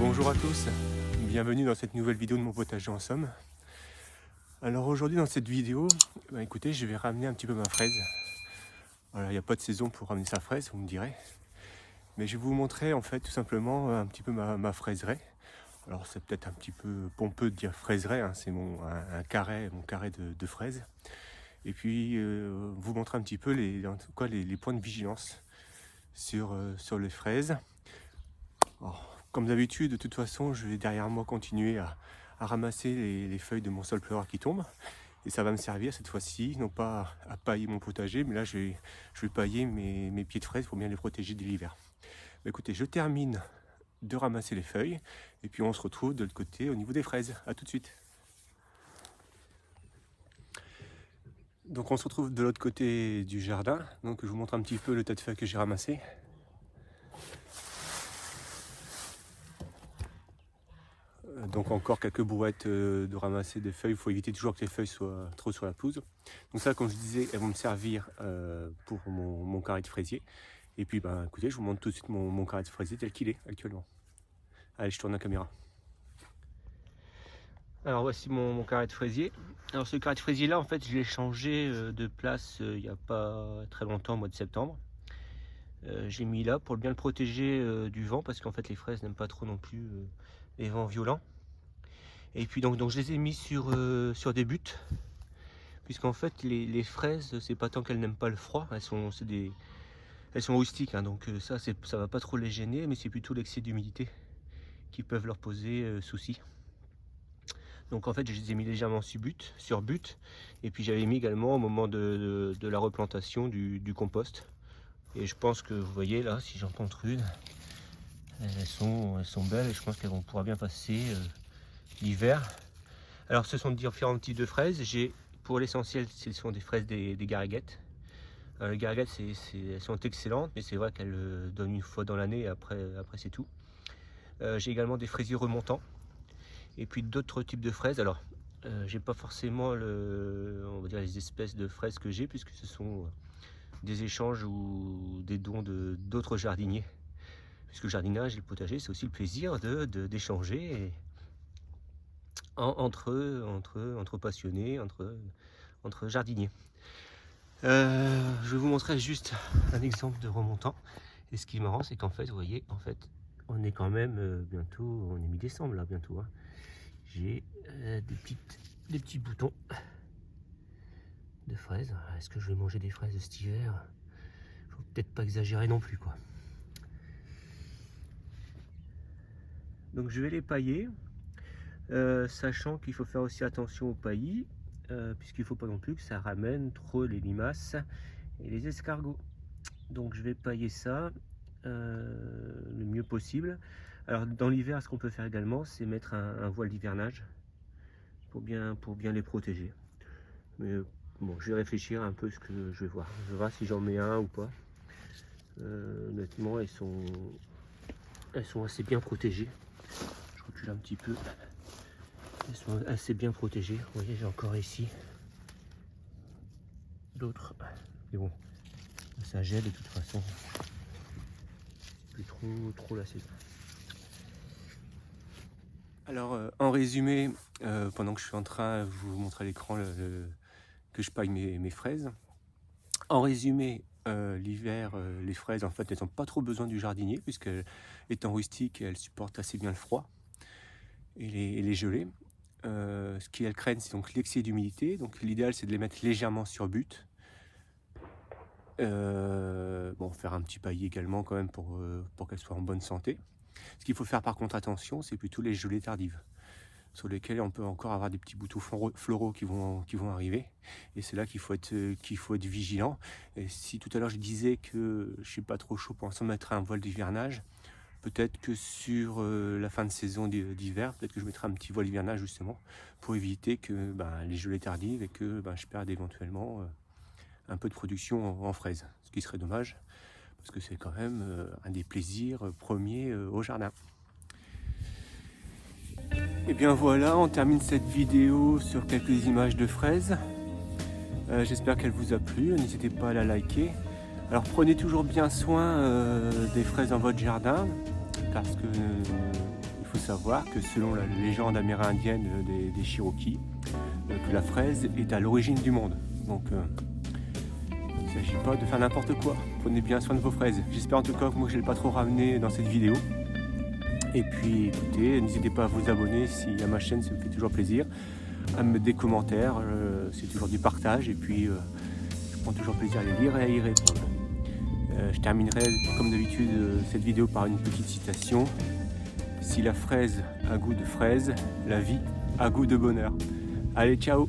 Bonjour à tous, bienvenue dans cette nouvelle vidéo de mon potager en somme. Alors aujourd'hui dans cette vidéo, écoutez, je vais ramener un petit peu ma fraise. Voilà, il n'y a pas de saison pour ramener sa fraise, vous me direz. Mais je vais vous montrer en fait tout simplement un petit peu ma fraiseraie. Alors c'est peut-être un petit peu pompeux de dire fraiseraie, hein, c'est mon carré de fraises. Et puis vous montrer un petit peu les points de vigilance sur les fraises. Alors, comme d'habitude, de toute façon, je vais derrière moi continuer à ramasser les feuilles de mon sol pleureur qui tombent. Et ça va me servir cette fois-ci, non pas à pailler mon potager, mais là je vais pailler mes pieds de fraises pour bien les protéger de l'hiver. Écoutez, je termine de ramasser les feuilles et puis on se retrouve de l'autre côté au niveau des fraises. A tout de suite. Donc on se retrouve de l'autre côté du jardin. Donc je vous montre un petit peu le tas de feuilles que j'ai ramassé. Donc encore quelques brouettes de ramasser des feuilles. Il faut éviter toujours que les feuilles soient trop sur la pelouse. Donc ça, comme je disais, elles vont me servir pour mon carré de fraisier. Et puis écoutez, je vous montre tout de suite mon carré de fraisier tel qu'il est actuellement. Allez, je tourne la caméra. Alors voici mon carré de fraisier. Alors ce carré de fraisier là, en fait, je l'ai changé de place il n'y a pas très longtemps, au mois de septembre. J'ai mis là pour bien le protéger du vent, parce qu'en fait les fraises n'aiment pas trop non plus les vents violents. Et puis donc je les ai mis sur des buttes, puisqu'en fait les fraises, c'est pas tant qu'elles n'aiment pas le froid, elles sont rustiques, hein, donc ça va pas trop les gêner, mais c'est plutôt l'excès d'humidité qui peuvent leur poser souci. Donc en fait je les ai mis légèrement sur butte, et puis j'avais mis également au moment de la replantation du compost. Et je pense que vous voyez là, si j'en montre une, elles sont belles, et je pense qu'elles vont pouvoir bien passer l'hiver. Alors ce sont différents types de fraises. Pour l'essentiel, ce sont des fraises des gariguettes. Les gariguettes, elles sont excellentes, mais c'est vrai qu'elles donnent une fois dans l'année, et après c'est tout. J'ai également des fraisiers remontants, et puis d'autres types de fraises. Alors j'ai pas forcément on va dire les espèces de fraises que j'ai, puisque ce sont des échanges ou des dons d'autres jardiniers. Puisque le jardinage et le potager, c'est aussi le plaisir d'échanger entre passionnés, entre jardiniers. Je vais vous montrer juste un exemple de remontant. Et ce qui est marrant, c'est qu'en fait, vous voyez, on est quand même bientôt, on est mi-décembre là, bientôt. Hein. J'ai des petits boutons de fraises. Est-ce que je vais manger des fraises cet hiver? Faut peut-être pas exagérer non plus, quoi. Donc je vais les pailler, sachant qu'il faut faire aussi attention au paillis, puisqu'il ne faut pas non plus que ça ramène trop les limaces et les escargots. Donc je vais pailler ça le mieux possible. Alors dans l'hiver, ce qu'on peut faire également, c'est mettre un voile d'hivernage pour bien les protéger. Mais bon, je vais réfléchir un peu ce que je vais voir. Je vais voir si j'en mets un ou pas. Honnêtement, elles sont assez bien protégées. Je recule un petit peu. Elles sont assez bien protégées. Vous voyez, j'ai encore ici d'autres. Mais bon, ça gèle de toute façon. Plus trop la saison. Alors, en résumé, pendant que je suis en train de vous montrer à l'écran que je paille mes fraises. En résumé, l'hiver, les fraises, en fait, elles n'ont pas trop besoin du jardinier, puisque étant rustiques, elles supportent assez bien le froid et les gelées. Ce qu'elles craignent, c'est donc l'excès d'humidité. Donc l'idéal, c'est de les mettre légèrement sur butte. Bon, faire un petit paillis également quand même pour qu'elles soient en bonne santé. Ce qu'il faut faire par contre attention, c'est plutôt les gelées tardives, sur lesquelles on peut encore avoir des petits boutons floraux qui vont arriver. Et c'est là qu'il faut être vigilant. Et si tout à l'heure je disais que je suis pas trop chaud pour l'instant mettre un voile d'hivernage, peut-être que sur la fin de saison d'hiver, peut-être que je mettrai un petit voile d'hivernage justement pour éviter que les gelées tardives et que je perde éventuellement un peu de production en fraises. Ce qui serait dommage, parce que c'est quand même un des plaisirs premiers au jardin. Et bien voilà, on termine cette vidéo sur quelques images de fraises. J'espère qu'elle vous a plu, n'hésitez pas à la liker. Alors prenez toujours bien soin des fraises dans votre jardin, parce que il faut savoir que selon la légende amérindienne des Cherokees, que la fraise est à l'origine du monde. Donc il ne s'agit pas de faire n'importe quoi. Prenez bien soin de vos fraises. J'espère en tout cas que moi je ne l'ai pas trop ramené dans cette vidéo. Et puis écoutez, n'hésitez pas à vous abonner si à ma chaîne, ça me fait toujours plaisir. À me mettre des commentaires, c'est toujours du partage. Et puis je prends toujours plaisir à les lire et à y répondre. Je terminerai comme d'habitude cette vidéo par une petite citation. Si la fraise a goût de fraise, la vie a goût de bonheur. Allez, ciao!